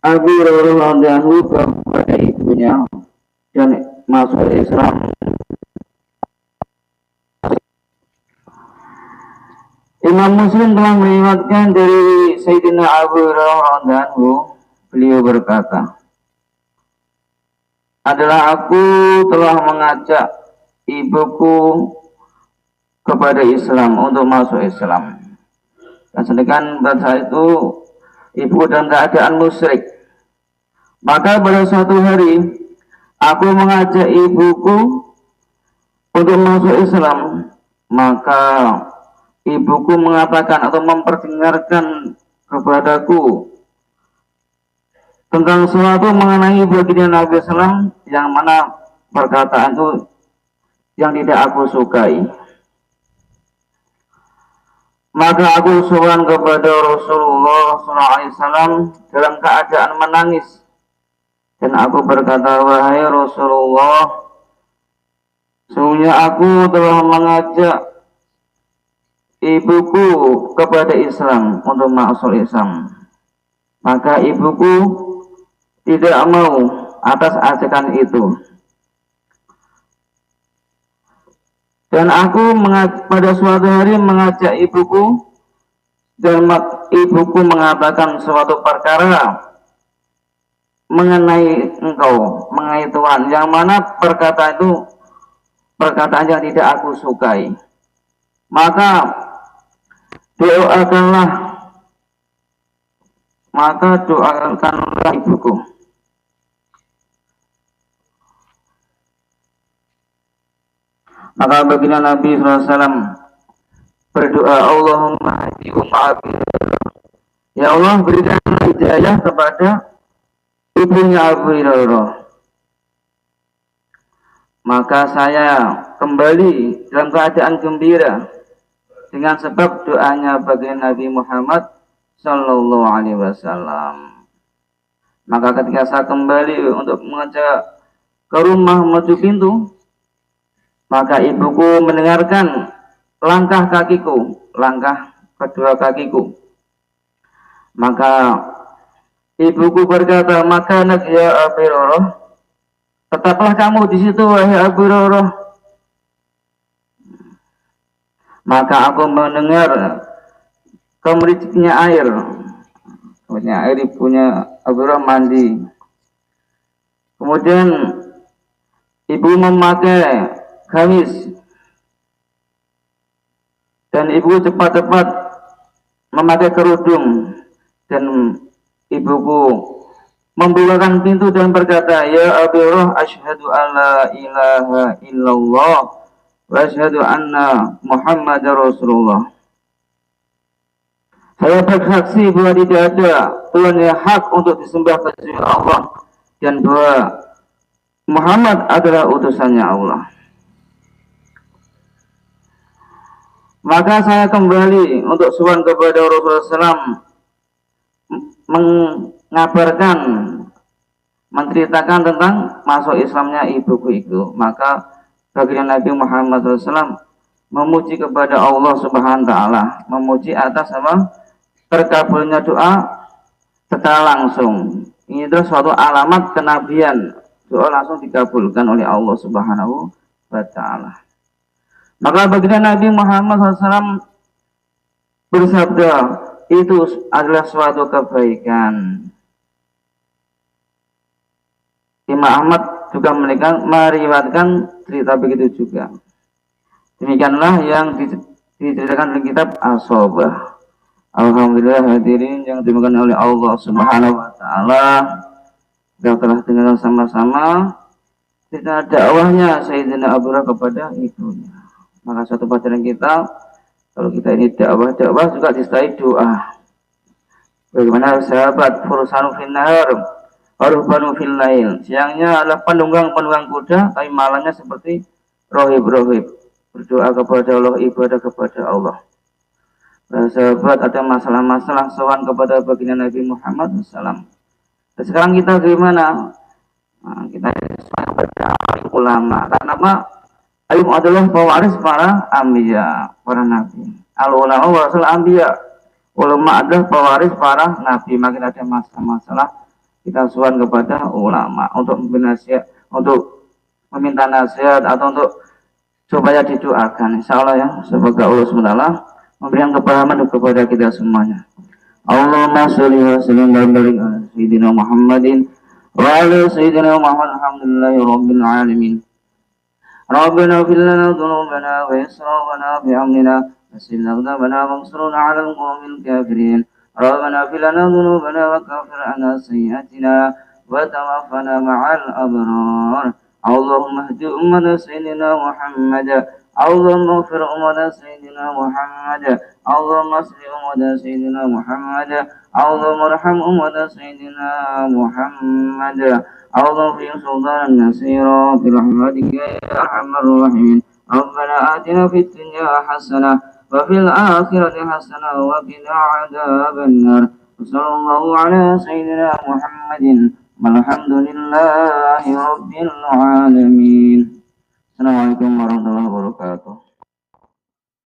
Abi radhiyallahu kepada ibunya dan masuk Islam. Imam Muslim telah meriwayatkan dari Sayyidina Abu Hurairah radhiyallahu, beliau berkata, adalah aku telah mengajak ibuku kepada Islam untuk masuk Islam. Dan sedangkan pada saat itu ibu dalam keadaan musyrik. Maka pada suatu hari aku mengajak ibuku untuk masuk Islam. Maka ibuku mengatakan atau memperdengarkan kepadaku tentang sesuatu mengenai baginda Nabi Sallam yang mana perkataan itu yang tidak aku sukai. Maka aku sowan kepada Rasulullah SAW dalam keadaan menangis. Dan aku berkata, wahai Rasulullah, sesungguhnya aku telah mengajak ibuku kepada Islam untuk masuk Islam. Maka ibuku tidak mau atas ajakan itu. Dan aku pada suatu hari mengajak ibuku dan ibuku mengatakan suatu perkara mengenai engkau, mengenai Tuhan, yang mana perkataan itu perkataan yang tidak aku sukai. Maka doakanlah ibuku. Maka baginda Nabi SAW berdoa, Allahumma hadi Abi. Ya Allah, berikan hidayah kepada ibunya Abu Hurairah. Maka saya kembali dalam keadaan gembira dengan sebab doanya baginda Nabi Muhammad Sallallahu Alaihi Wasallam. Maka ketika saya kembali untuk mengajak ke rumah menuju pintu, maka ibuku mendengarkan langkah kakiku, langkah kedua kakiku. Maka ibuku berkata, maka nak ya Abu Hurairah, tetaplah kamu di situ wahai Abu Hurairah. Maka aku mendengar kemericiknya air. Kemudian air ibunya Abu Hurairah mandi. Kemudian ibu memakai gamis dan ibu cepat-cepat memakai kerudung dan ibuku membukakan pintu dan berkata, ya Abu Hurairah, asyhadu alla ilaha illallah wa asyhadu anna Muhammadar Rasulullah. Saya bersaksi bahwa tidak ada Tuhan yang hak untuk disembah kecuali Allah dan bahwa Muhammad adalah utusannya Allah. Maka saya kembali untuk sowan kepada Rasulullah SAW mengabarkan, menceritakan tentang masuk Islamnya ibuku itu. Maka baginda Nabi Muhammad SAW memuji kepada Allah Subhanahu Wa Taala, memuji atas apa? Terkabulnya doa secara langsung. Ini adalah suatu alamat kenabian, doa langsung dikabulkan oleh Allah Subhanahu Wa Taala. Maka baginda Nabi Muhammad SAW bersabda, itu adalah suatu kebaikan. Imam Ahmad juga meriwayatkan cerita begitu juga. Demikianlah yang diceritakan dalam kitab As-Sobah. Alhamdulillah hadirin yang dimuliakan oleh Allah Subhanahu Wa Taala, kita telah dengar sama-sama cerita dakwahnya Sayyidina Abu Hurairah kepada ibunya. Maka satu pelajaran kita, kalau kita ini dakwah juga disertai doa. Bagaimana sahabat fursanu fil nahar, warubanu fil lail. Siangnya adalah penunggang kuda, tapi malamnya seperti rohib. Berdoa kepada Allah, ibadah kepada Allah. Sahabat ada masalah-masalah sowan kepada baginda Nabi Muhammad SAW. Dan sekarang kita bagaimana? Nah, kita kepada ulama. Karena apa? Alim adalah pewaris para anbiya, para nabi. Al ulama warasul anbiya. Ulama adalah pewaris para nabi. Makin ada masalah kita suan kepada ulama untuk meminta nasihat atau untuk supaya didoakan. Insya Allah ya, semoga Allah SWT memberikan kepahaman kepada kita semuanya. Allahumma sholli wa sallim wa barik ala sayyidina Muhammadin wa ala sayyidina Muhammad. Alhamdulillahi rabbil alamin. ربنا اغفر لنا ذنوبنا وإسرافنا في أمرنا وسل أقدامنا وانصرنا على القوم الكافرين. ربنا اغفر لنا ذنوبنا وكفر عنا سيئاتنا وتوفنا مع الأبرار. اللهم اهد أمة سيدنا محمد. اللهم اغفر أمة سيدنا محمد. اللهم اصلح أمة سيدنا محمد. اللهم ارحم أمة سيدنا محمد. اللهم في سلطان نصيرا برحمتك يا أرحم الراحمين. ربنا آتنا في الدنيا حسنة وفي الآخرة حسنة وقنا عذاب النار. وصلى الله على سيدنا محمد والحمد لله رب العالمين. السلام عليكم ورحمة الله وبركاته.